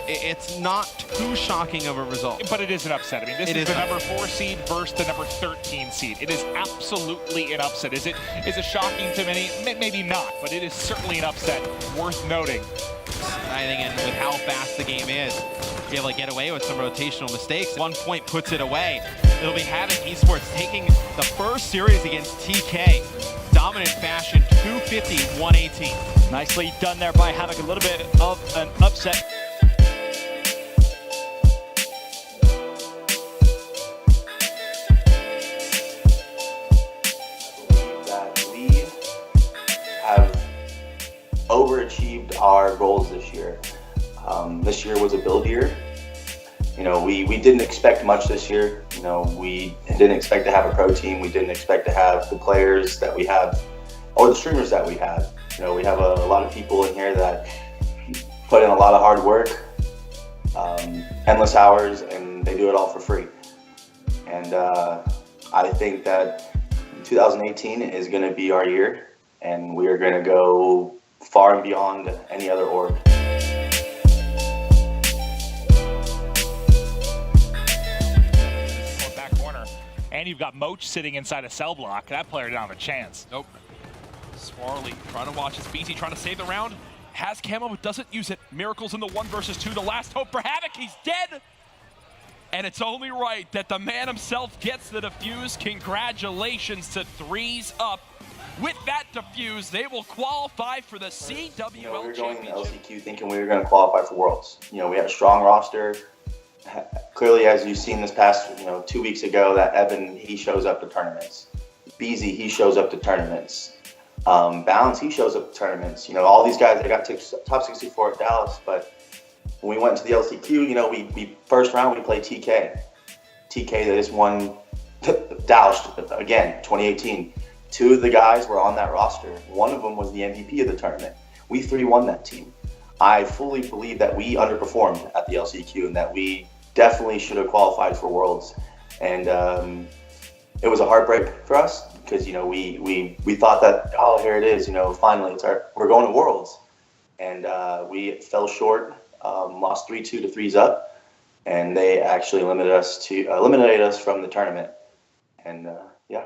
it's not too shocking of a result. But it is an upset. I mean, this is the number 4 seed versus the number 13 seed. It is absolutely an upset. Is it shocking to many? Maybe not, but it is certainly an upset worth noting. I think, and with how fast the game is, be able to get away with some rotational mistakes. 1 point puts it away. It'll be HavoK ESports taking the first series against TK. Dominant fashion, 250-118. Nicely done there by HavoK, a little bit of an upset. That we have overachieved our goals this year. This year was a build year. You know, we didn't expect much this year. You know, we didn't expect to have a pro team. We didn't expect to have the players that we have or the streamers that we have. You know, we have a lot of people in here that put in a lot of hard work, endless hours, and they do it all for free. And I think that 2018 is going to be our year, and we are going to go far and beyond any other org. And you've got Moach sitting inside a cell block. That player didn't have a chance. Nope. Swarly trying to watch his BC, trying to save the round. Has camo, but doesn't use it. Miracles in the 1 versus 2. The last hope for HavoK. He's dead. And it's only right that the man himself gets the defuse. Congratulations to 3s up. With that defuse, they will qualify for the CWL we were going Championship. to LCQ thinking we were going to qualify for Worlds. You know, we had a strong roster. Clearly, as you've seen this past, 2 weeks ago, that Evan, he shows up to tournaments. BZ, he shows up to tournaments. Balance, he shows up to tournaments. You know, all these guys, they got top 64 at Dallas, but when we went into the LCQ, we first round, we played TK. TK, they just won Dallas, again, 2018. 2 of the guys were on that roster. 1 of them was the MVP of the tournament. We 3 won that team. I fully believe that we underperformed at the LCQ and that we definitely should have qualified for Worlds. And it was a heartbreak for us because, we thought that, oh, here it is, finally, we're going to Worlds. And we fell short, lost 3-2 to 3s up, and they actually eliminated us from the tournament. And yeah.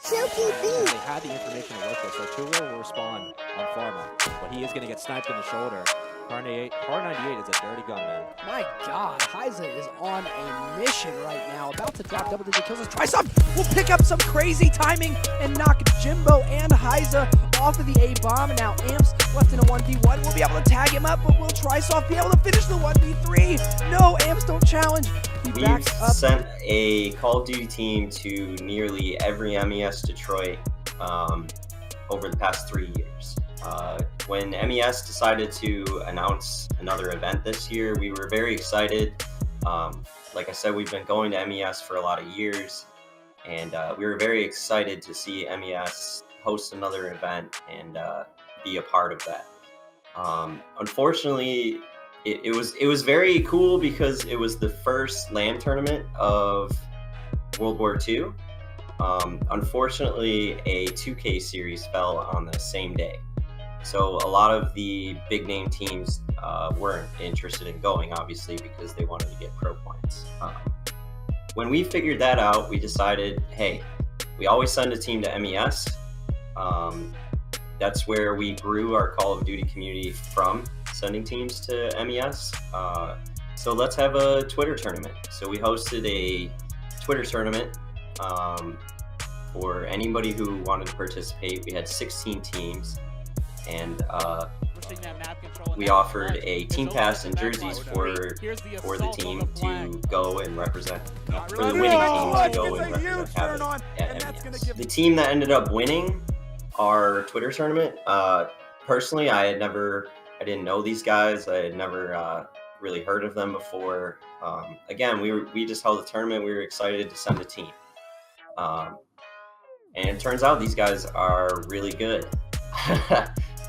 Chuki Beats. They had the information to work with, so Tulo will respond on Pharma, but he is going to get sniped in the shoulder. Car 98 is a dirty gun, man. My God, Heiza is on a mission right now, about to drop double-digit kills. Trisoft will pick up some crazy timing and knock Jimbo and Heiza off of the A-bomb. Now Amps left in a 1v1. We'll be able to tag him up, but will Trisoft be able to finish the 1v3? No, Amps don't challenge. We've sent a Call of Duty team to nearly every MES Detroit over the past 3 years. When MES decided to announce another event this year, we were very excited. Like I said, we've been going to MES for a lot of years, and we were very excited to see MES host another event and be a part of that. Unfortunately, it was very cool because it was the first LAN tournament of World War II. Unfortunately, a 2K series fell on the same day. So a lot of the big name teams weren't interested in going, obviously, because they wanted to get pro points. When we figured that out, we decided, hey, we always send a team to MES. That's where we grew our Call of Duty community from, sending teams to MES. So let's have a Twitter tournament. So we hosted a Twitter tournament for anybody who wanted to participate. We had 16 teams, and we offered a team pass and jerseys for the team to go and represent, for the winning team to go and represent HavoK at MES. The team that ended up winning our Twitter tournament, personally, I didn't know these guys. I had never really heard of them before. Again, we just held a tournament. We were excited to send a team. And it turns out these guys are really good.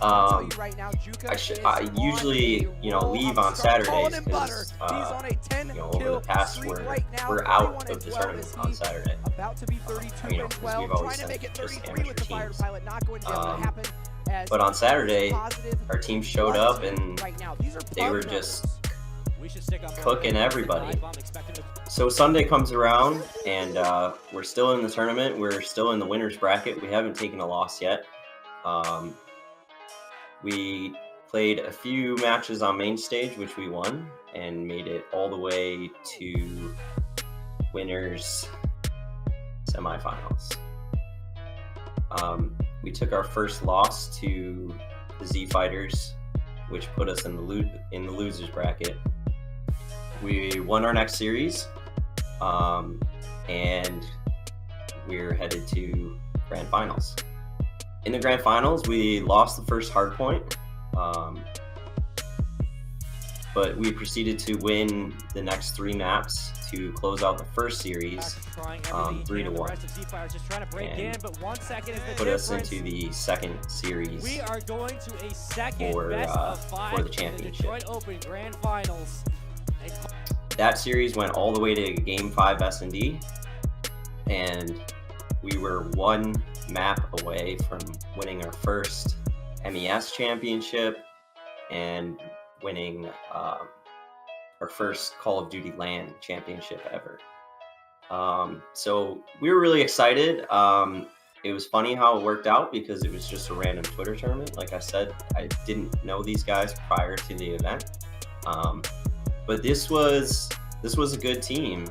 I usually, leave on Saturdays because, over the past we're out of the tournament on Saturday. Because we've always sent just amateur teams. But on Saturday, our team showed up and they were just cooking everybody. So Sunday comes around and we're still in the tournament. We're still in the winner's bracket. We haven't taken a loss yet. We played a few matches on main stage, which we won, and made it all the way to winners semifinals. We took our first loss to the Z Fighters, which put us in the losers bracket. We won our next series, and we're headed to grand finals. In the grand finals, we lost the first hard point, but we proceeded to win the next 3 maps to close out the first series 3-1, and put us into the second series for the championship. That series went all the way to Game 5 S&D, and we were 1 map away from winning our first MES championship and winning our first Call of Duty LAN championship ever. So we were really excited. It was funny how it worked out because it was just a random Twitter tournament. Like I said, I didn't know these guys prior to the event. But this was a good team.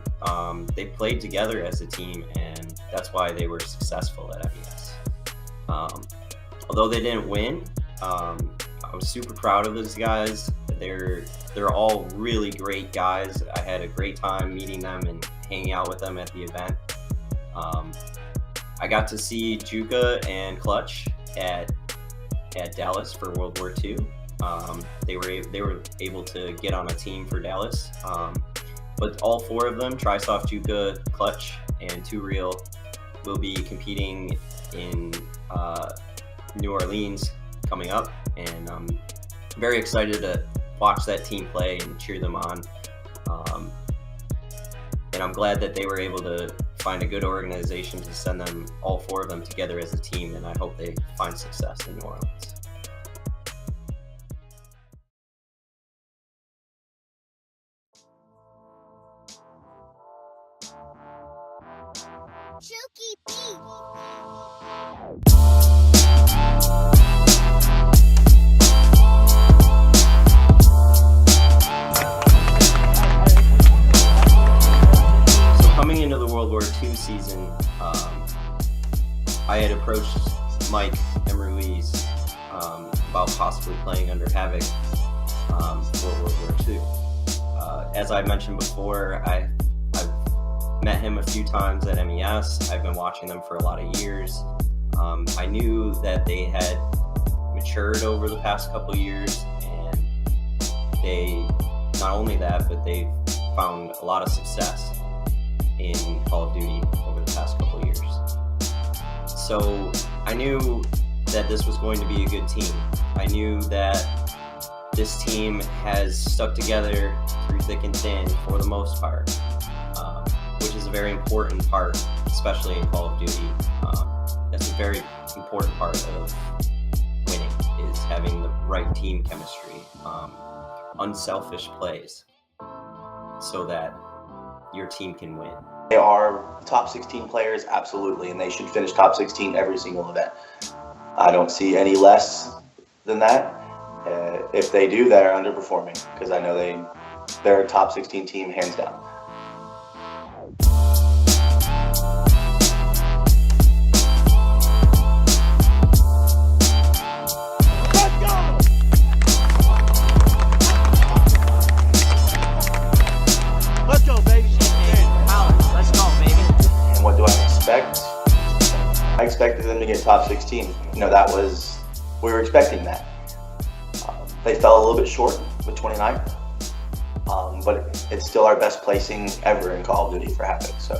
They played together as a team, and that's why they were successful at MES. Although they didn't win, I was super proud of those guys. They're all really great guys. I had a great time meeting them and hanging out with them at the event. I got to see Juka and Clutch at Dallas for World War II. They were able to get on a team for Dallas. But all 4 of them, Trisoft, Juka, Clutch, and 2Real, will be competing in New Orleans coming up, and I'm very excited to watch that team play and cheer them on. And I'm glad that they were able to find a good organization to send them, all 4 of them, together as a team, and I hope they find success in New Orleans. Chuki Beats. Coming into the World War II season, I had approached Mike and Ruiz about possibly playing under HavoK for World War II. As I mentioned before, I've met him a few times at MES. I've been watching them for a lot of years. I knew that they had matured over the past couple of years, and they, not only that, but they've found a lot of success in Call of Duty over the past couple of years. So I knew that this was going to be a good team. I knew that this team has stuck together through thick and thin for the most part, which is a very important part, especially in Call of Duty. That's a very important part of winning, is having the right team chemistry, unselfish plays, so that your team can win. They are top 16 players, absolutely, and they should finish top 16 every single event. I don't see any less than that. If they do, they're underperforming, because I know they're a top 16 team, hands down. I expected them to get top 16. We were expecting that. They fell a little bit short with 29th, but it's still our best placing ever in Call of Duty for HavoK. So,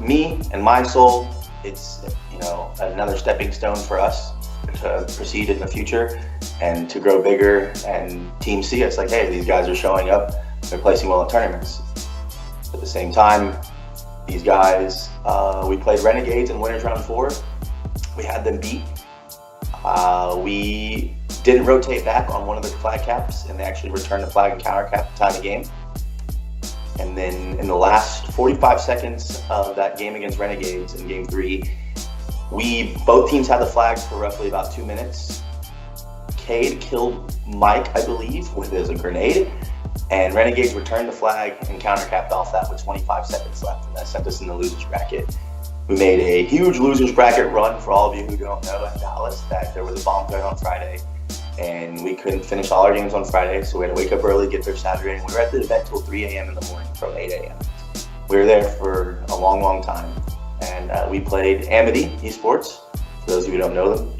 me and my soul, it's another stepping stone for us. to proceed in the future and to grow bigger, and teams see us like, hey, these guys are showing up, they're placing well in tournaments. At the same time, these guys, we played Renegades in Winners Round 4. We had them beat. We didn't rotate back on one of the flag caps, and they actually returned the flag and counter cap to tie the game. And then in the last 45 seconds of that game against Renegades in Game 3, both teams had the flag for roughly about 2 minutes. Cade killed Mike, I believe, with a grenade, and Renegades returned the flag and countercapped off that with 25 seconds left, and that sent us in the losers bracket. We made a huge losers bracket run, for all of you who don't know, at Dallas, that there was a bomb threat on Friday, and we couldn't finish all our games on Friday, so we had to wake up early, get there Saturday, and we were at the event till 3 a.m. in the morning from 8 a.m. We were there for a long, long time, and we played HavoK ESports, for those of you who don't know them.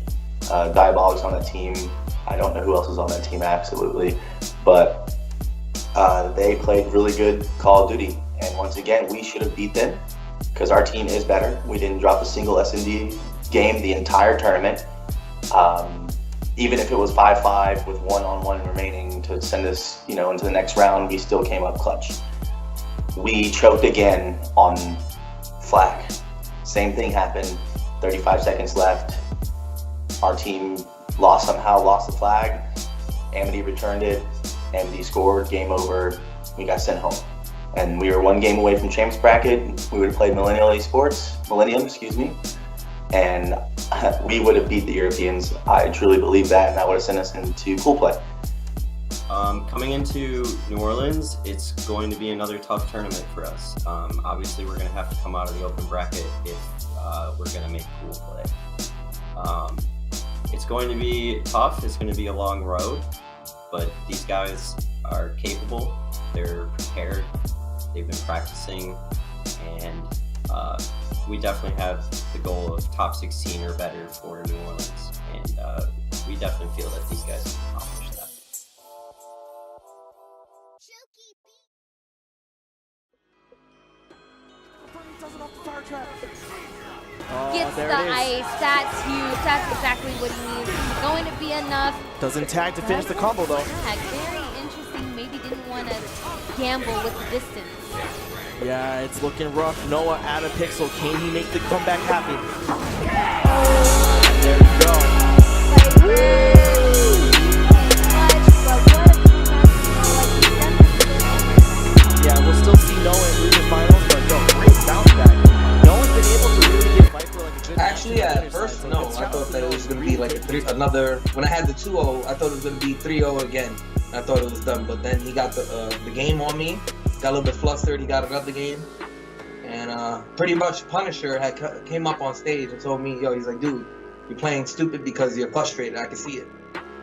Diabolic's on that team. I don't know who else is on that team, absolutely, but they played really good Call of Duty, and once again, we should have beat them because our team is better. We didn't drop a single S&D game the entire tournament. Even if it was 5-5 with 1-on-1 remaining to send us, into the next round, we still came up clutch. We choked again on flag. Same thing happened. 35 seconds left. Our team somehow lost the flag. Amity returned it. Amity scored. Game over. We got sent home. And we were one game away from champs bracket. We would have played Millennium, and we would have beat the Europeans. I truly believe that, and that would have sent us into pool play. Coming into New Orleans, it's going to be another tough tournament for us. Obviously, we're going to have to come out of the open bracket if we're going to make pool play. It's going to be tough. It's going to be a long road, but these guys are capable. They're prepared. They've been practicing, and we definitely have the goal of top 16 or better for New Orleans, and we definitely feel that these guys can accomplish that. Chuki Beats. Gets the ice. That's huge. That's exactly what he needs. Going to be enough. Doesn't tag to finish the combo though. Very interesting. Maybe didn't want to gamble with the distance. Yeah, it's looking rough. Noah out of Pixel. Can he make the comeback happen? There we go. Yeah, we'll still see Noah in losers finals, but great bounce back. No one's been able to really get Viper like a good. Actually, at first, no. I thought that it was going to be like another. When I had the 2-0, I thought it was going to be 3-0 again. I thought it was done, but then he got the game on me. Got a little bit flustered. He got another game, and pretty much Punisher came up on stage and told me, "Yo," he's like, "Dude, you're playing stupid because you're frustrated. I can see it."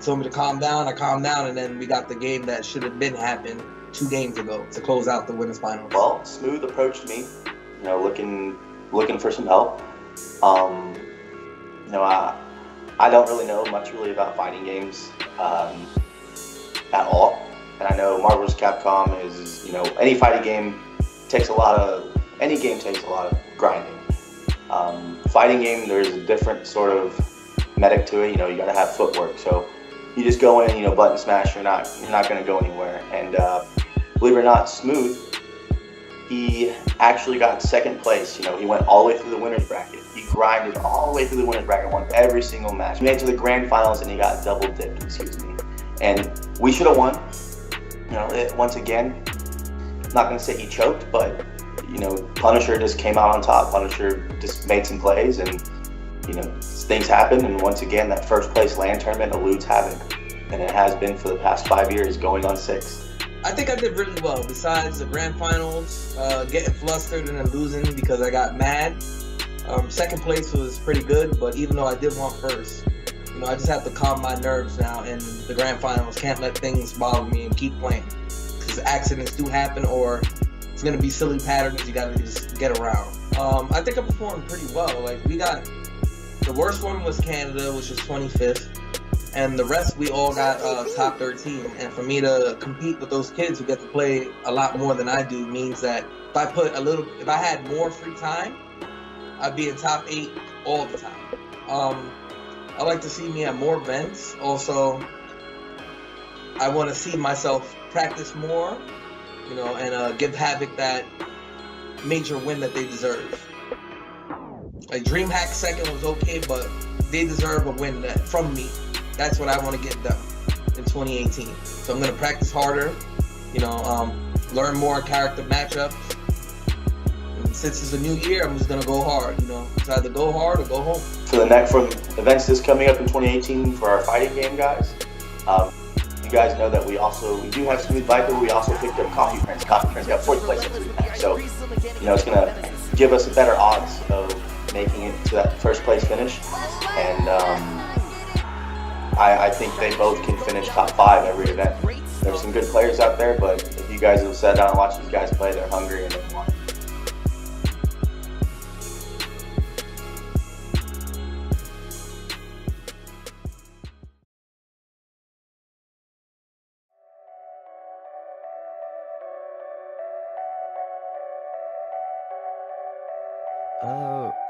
Told me to calm down. I calmed down, and then we got the game that should have been happened 2 games ago to close out the winners finals. Well, Smooth approached me, looking for some help. I don't really know much about fighting games at all. And I know Marvel's Capcom is, any fighting game takes any game takes a lot of grinding. Fighting game, there's a different sort of medic to it. You gotta have footwork. So you just go in, button smash. You're not gonna go anywhere. And believe it or not, Smooth, he actually got second place. He went all the way through the winners bracket. He grinded all the way through the winners bracket, won every single match. He made it to the grand finals and he got double dipped, And we should have won. Once again, not going to say he choked, but, Punisher just came out on top. Punisher just made some plays and, things happen. And once again, that first place LAN tournament eludes HavoK. And it has been for the past 5 years, going on 6. I think I did really well. Besides the grand finals, getting flustered and then losing because I got mad. Second place was pretty good, but even though I did want first, I just have to calm my nerves now in the grand finals. Can't let things bother me and keep playing. Because accidents do happen, or it's going to be silly patterns you got to just get around. I think I performed pretty well. We got, the worst one was Canada, which was 25th. And the rest, we all got top 13. And for me to compete with those kids who get to play a lot more than I do means that if I had more free time, I'd be in top 8 all the time. I like to see me at more events. Also, I want to see myself practice more, you know, and give HavoK that major win that they deserve. Like DreamHack second was okay, but they deserve a win from me. That's what I want to get done in 2018. So I'm gonna practice harder, you know, learn more character matchups. And since it's a new year, I'm just gonna go hard. You know, it's either go hard or go home. For events that's coming up in 2018 for our fighting game, guys. You guys know that we do have Smooth Viper. We also picked up Coffee Prince. Coffee Prince got 4th place this week. So, you know, it's gonna give us better odds of making it to that 1st place finish. And I think they both can finish top 5 every event. There's some good players out there, but if you guys have sat down and watched these guys play, they're hungry and they want it.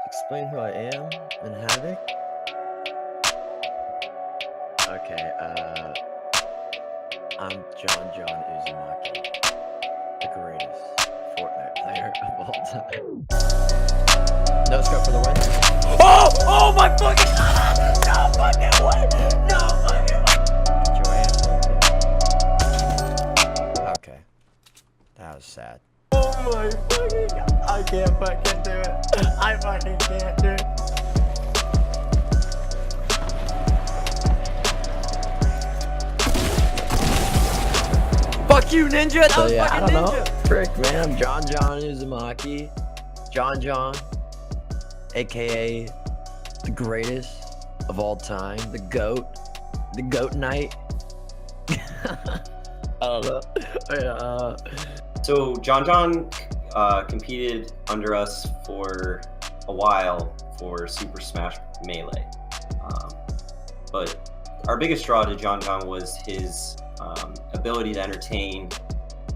Explain who I am in HavoK. Okay, I'm John Uzumaki, the greatest Fortnite player of all time. No scope for the win. Oh my fucking no fucking way! No fucking way! Okay, that was sad. Oh my fucking god. I can't fucking do it. I fucking can't do it. Fuck you, Ninja! That was fucking Ninja! Frick, man, I'm John Uzumaki. John, aka the greatest of all time, the GOAT Knight. I don't know. So John competed under us for a while for Super Smash Melee, but our biggest draw to John was his ability to entertain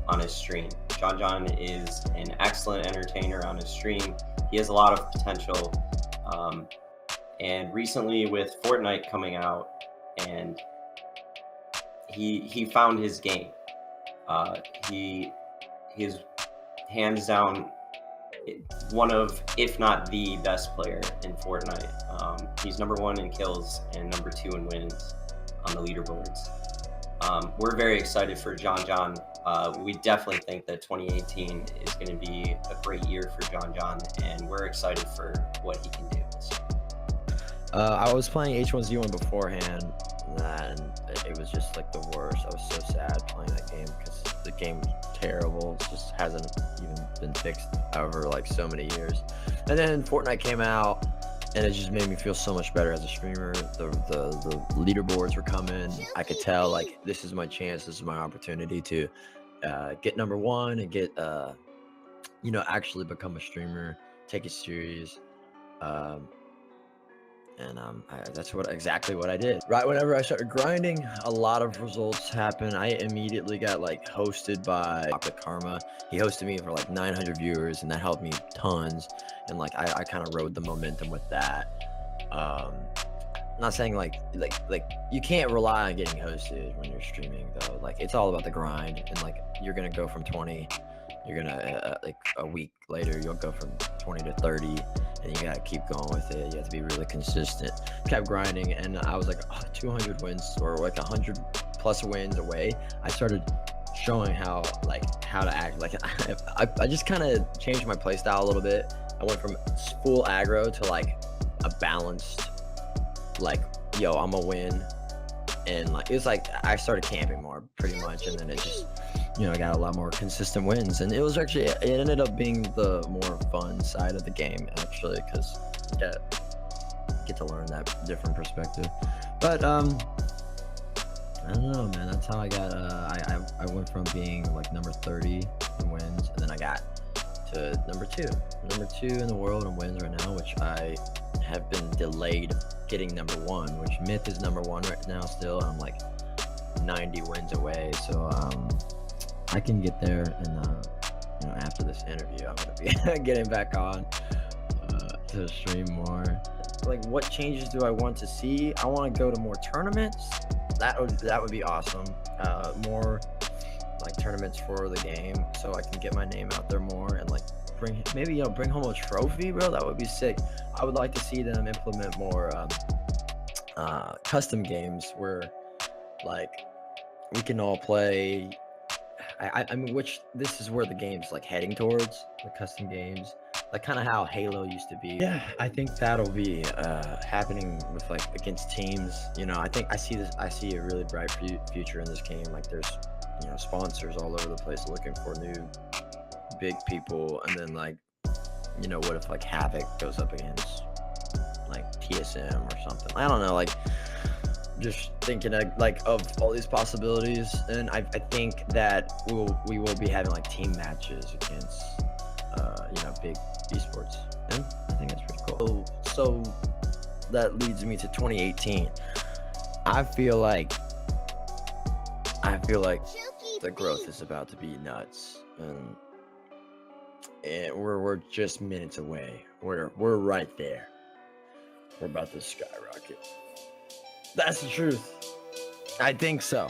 on his stream. John is an excellent entertainer on his stream. He has a lot of potential, and recently with Fortnite coming out, and he found his game. He is hands down one of, if not the best player in Fortnite. He's #1 in kills and #2 in wins on the leaderboards. We're very excited for John. We definitely think that 2018 is going to be a great year for John, and we're excited for what he can do this year. I was playing H1Z1 beforehand, and it was just like the worst. I was so sad playing that game because the game was terrible. It just hasn't even been fixed over like so many years. And then Fortnite came out, and it just made me feel so much better as a streamer. The leaderboards were coming. I could tell like this is my chance. This is my opportunity to get #1 and get you know, actually become a streamer, take it serious. And that's exactly what I did. Right whenever I started grinding, a lot of results happened. I immediately got like hosted by Karma. He hosted me for like 900 viewers, and that helped me tons. And like I kind of rode the momentum with that. Not saying like you can't rely on getting hosted when you're streaming though. Like it's all about the grind, and like you're gonna go from 20. You're gonna like a week later you'll go from 20 to 30, and you gotta keep going with it. You have to be really consistent. Kept grinding, and I was like 200 wins or like 100 plus wins away. I started showing how to act. Like I just kind of changed my play style a little bit. I went from full aggro to like a balanced, like, yo, I'm gonna win. And like it was like I started camping more pretty much, and then it just, you know, I got a lot more consistent wins, and it ended up being the more fun side of the game actually, because you get to learn that different perspective. But I don't know, man. That's how I got. I went from being like number 30 in wins, and then I got to number two in the world in wins right now, which I have been delayed getting #1, which Myth is #1 right now still. I'm like 90 wins away, so I can get there. And you know, after this interview, I'm gonna be getting back on to stream more. like what changes do I want to see? I want to go to more tournaments. That would be awesome. More like tournaments for the game, so I can get my name out there more and like bring home a trophy, bro. That would be sick. I would like to see them implement more custom games where like we can all play. I mean, which this is where the game's like heading towards, the custom games, like kind of how Halo used to be. Yeah, I think that'll be happening with like against teams. You know, I see a really bright future in this game. Like there's, you know, sponsors all over the place looking for new big people, and then like, you know, what if like HavoK goes up against like TSM or something? I don't know, like just thinking of all these possibilities, and I think that we will be having like team matches against you know, big esports, and I think that's pretty cool. So that leads me to 2018. I feel like the growth is about to be nuts, and we're just minutes away. We're right there. We're about to skyrocket. That's the truth. I think so.